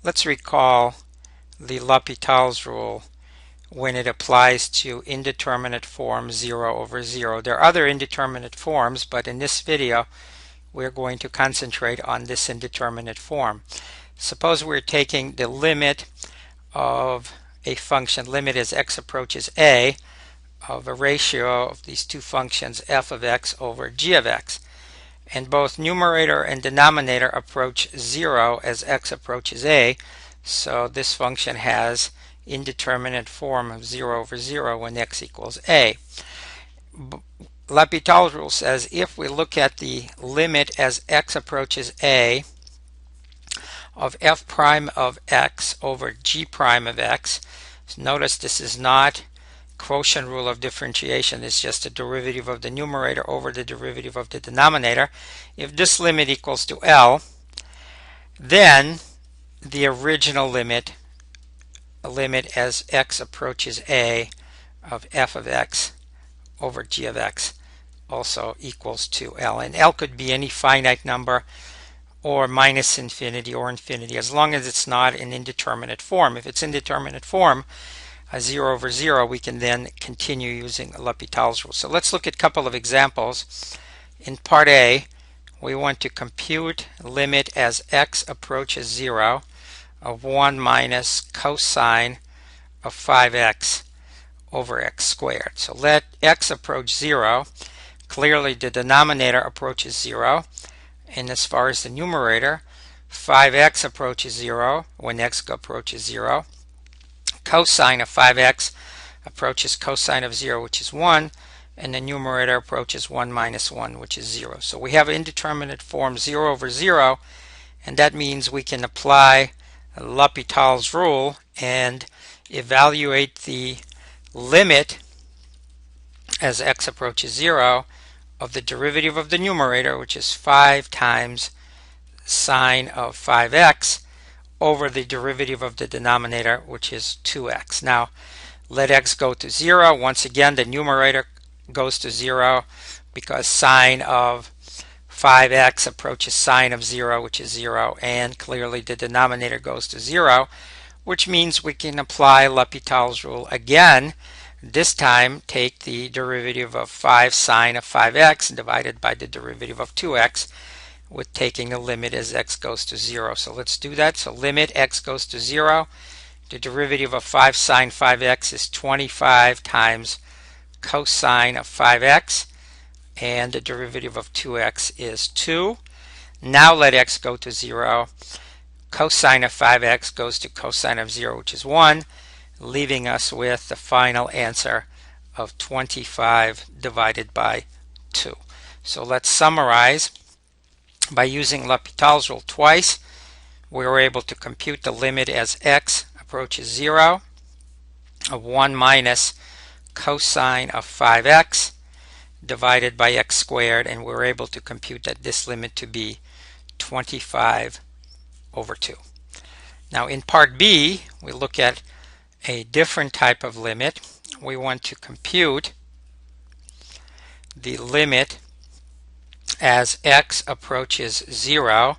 Let's recall the L'Hopital's rule when it applies to indeterminate form 0 over 0. There are other indeterminate forms, but in this video we're going to concentrate on this indeterminate form. Suppose we're taking the limit of a function, limit as x approaches a, of a ratio of these two functions f of x over g of x. And both numerator and denominator approach 0 as x approaches a, so this function has indeterminate form of 0 over 0 when x equals a. L'Hopital's rule says if we look at the limit as x approaches a of f prime of x over g prime of x, notice this is not quotient rule of differentiation, it's just the derivative of the numerator over the derivative of the denominator. If this limit equals to L, then the original limit as x approaches a of f of x over g of x also equals to L. And L could be any finite number or minus infinity or infinity, as long as it's not an indeterminate form. If it's indeterminate form, 0 over 0, we can then continue using L'Hopital's rule. So let's look at a couple of examples. In part A, we want to compute limit as x approaches 0 of 1 minus cosine of 5x over x squared. So let x approach 0. Clearly the denominator approaches 0, and as far as the numerator, 5x approaches 0 when x approaches 0. Cosine of 5x approaches cosine of 0, which is 1, and the numerator approaches 1 minus 1, which is 0. So we have indeterminate form 0 over 0, and that means we can apply L'Hopital's rule and evaluate the limit as x approaches 0 of the derivative of the numerator, which is 5 times sine of 5x, over the derivative of the denominator, which is 2x. Now let x go to 0. Once again, the numerator goes to 0 because sine of 5x approaches sine of 0, which is 0, and clearly the denominator goes to 0, which means we can apply L'Hopital's rule again. This time take the derivative of 5 sine of 5x divided by the derivative of 2x, with taking a limit as x goes to 0. So let's do that. So limit x goes to 0. The derivative of 5 sine 5x is 25 times cosine of 5x, and the derivative of 2x is 2. Now let x go to 0. Cosine of 5x goes to cosine of 0, which is 1, leaving us with the final answer of 25 divided by 2. So let's summarize. By using L'Hopital's rule twice, we were able to compute the limit as x approaches 0 of 1 minus cosine of 5x divided by x squared, and we were able to compute that this limit to be 25 over 2. Now in part B, we look at a different type of limit. We want to compute the limit as x approaches 0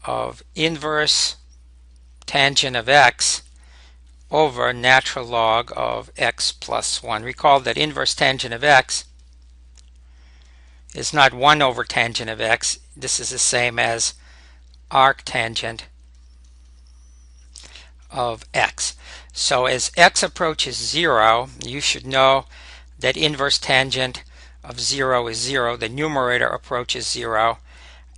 of inverse tangent of x over natural log of x plus 1. Recall that inverse tangent of x is not 1 over tangent of x. This is the same as arctangent of x. So as x approaches 0, you should know that inverse tangent of 0 is 0. The numerator approaches 0,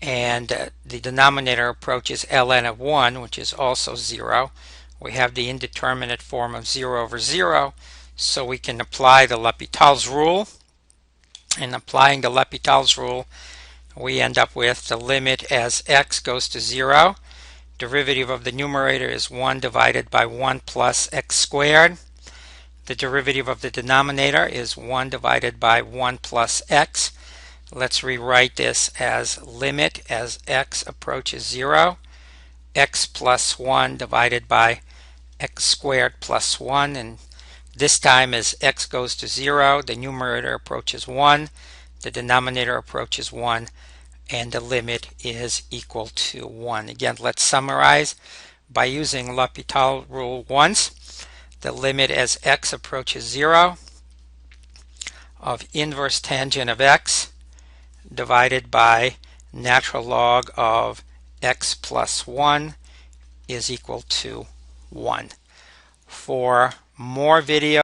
and the denominator approaches ln of 1, which is also 0. We have the indeterminate form of 0 over 0, so we can apply the L'Hopital's rule. And applying the L'Hopital's rule, we end up with the limit as x goes to 0. Derivative of the numerator is 1 divided by 1 plus x squared. The derivative of the denominator is 1 divided by 1 plus x. Let's rewrite this as limit as x approaches 0, x plus 1 divided by x squared plus 1, and this time as x goes to 0, the numerator approaches 1, the denominator approaches 1, and the limit is equal to 1. Again, let's summarize. by using L'Hopital rule once, the limit as x approaches 0 of inverse tangent of x divided by natural log of x plus 1 is equal to 1. For more videos